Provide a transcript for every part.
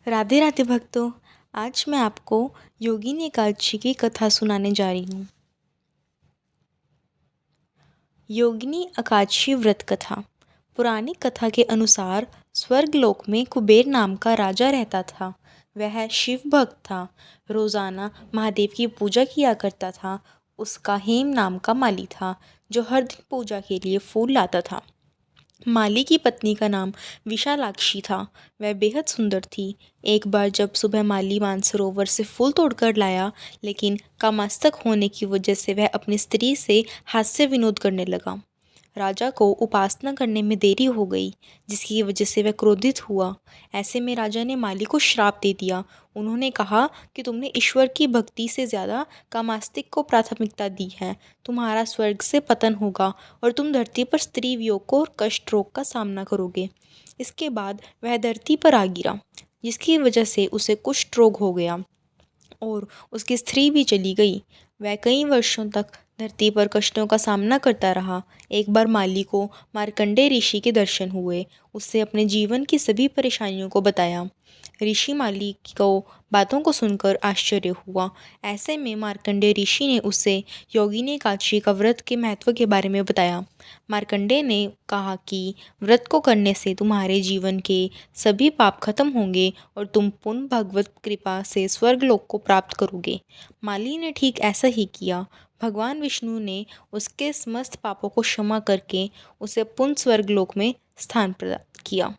राधे राधे भक्तों। आज मैं आपको योगिनी एकादशी की कथा सुनाने जा रही हूँ। योगिनी एकादशी व्रत कथा। पुरानी कथा के अनुसार स्वर्गलोक में कुबेर नाम का राजा रहता था। वह शिव भक्त था। रोजाना महादेव की पूजा किया करता था। उसका हेम नाम का माली था जो हर दिन पूजा के लिए फूल लाता था। माली की पत्नी का नाम विशालाक्षी था। वह बेहद सुंदर थी। एक बार जब सुबह माली मानसरोवर से फूल तोड़कर लाया, लेकिन कामस्तक होने की वजह से वह अपनी स्त्री से हास्य विनोद करने लगा। राजा को उपासना करने में देरी हो गई, जिसकी वजह से वह क्रोधित हुआ। ऐसे में राजा ने माली को श्राप दे दिया। उन्होंने कहा कि तुमने ईश्वर की भक्ति से ज़्यादा कामास्तिक को प्राथमिकता दी है। तुम्हारा स्वर्ग से पतन होगा और तुम धरती पर स्त्री वियोग को और कष्ट रोग का सामना करोगे। इसके बाद वह धरती पर आ गिरा, जिसकी वजह से उसे कुष्ठ रोग हो गया और उसकी स्त्री भी चली गई। वह कई वर्षों तक धरती पर कष्टों का सामना करता रहा। एक बार माली को मार्कंडेय ऋषि के दर्शन हुए। उससे अपने जीवन की सभी परेशानियों को बताया। ऋषि माली को बातों को सुनकर आश्चर्य हुआ। ऐसे में मार्कंडेय ऋषि ने उसे योगिनी एकादशी का व्रत के महत्व के बारे में बताया। मार्कंडेय ने कहा कि व्रत को करने से तुम्हारे जीवन के सभी पाप खत्म होंगे और तुम पुनः भगवत कृपा से स्वर्गलोक को प्राप्त करोगे। माली ने ठीक ऐसा ही किया। भगवान विष्णु ने उसके समस्त पापों को क्षमा करके उसे पुनः स्वर्गलोक में स्थान प्रदान किया।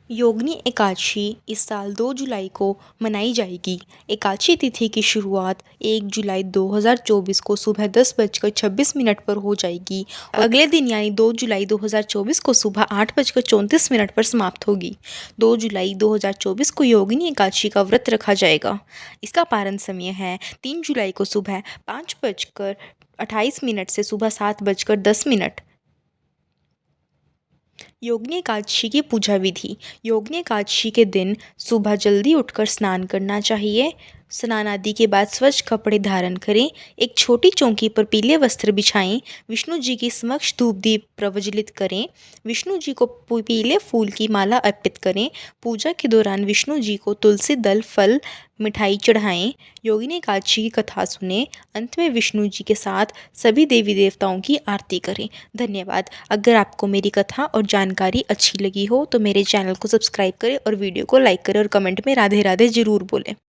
योगिनी एकादशी इस साल 2 जुलाई को मनाई जाएगी। एकादशी तिथि की शुरुआत 1 जुलाई 2024 को सुबह 10:26 पर हो जाएगी और अगले दिन यानी 2 जुलाई 2024 को सुबह 8:34 पर समाप्त होगी। 2 जुलाई 2024 को योगिनी एकादशी का व्रत रखा जाएगा। इसका पारण समय है 3 जुलाई को सुबह 5:28 से सुबह 7:10। योगिनी एकादशी की पूजा विधि। योगिनी एकादशी के दिन सुबह जल्दी उठकर स्नान करना चाहिए। स्नान आदि के बाद स्वच्छ कपड़े धारण करें। एक छोटी चौकी पर पीले वस्त्र बिछाएं। विष्णु जी के समक्ष धूप दीप प्रज्वलित करें। विष्णु जी को पीले फूल की माला अर्पित करें। पूजा के दौरान विष्णु जी को तुलसी दल, फल, मिठाई चढ़ाएं। योगिनी एकादशी की कथा सुने। अंत में विष्णु जी के साथ सभी देवी देवताओं की आरती करें। धन्यवाद। अगर आपको मेरी कथा और जानकारी अच्छी लगी हो तो मेरे चैनल को सब्सक्राइब करें और वीडियो को लाइक करें और कमेंट में राधे राधे ज़रूर बोलें।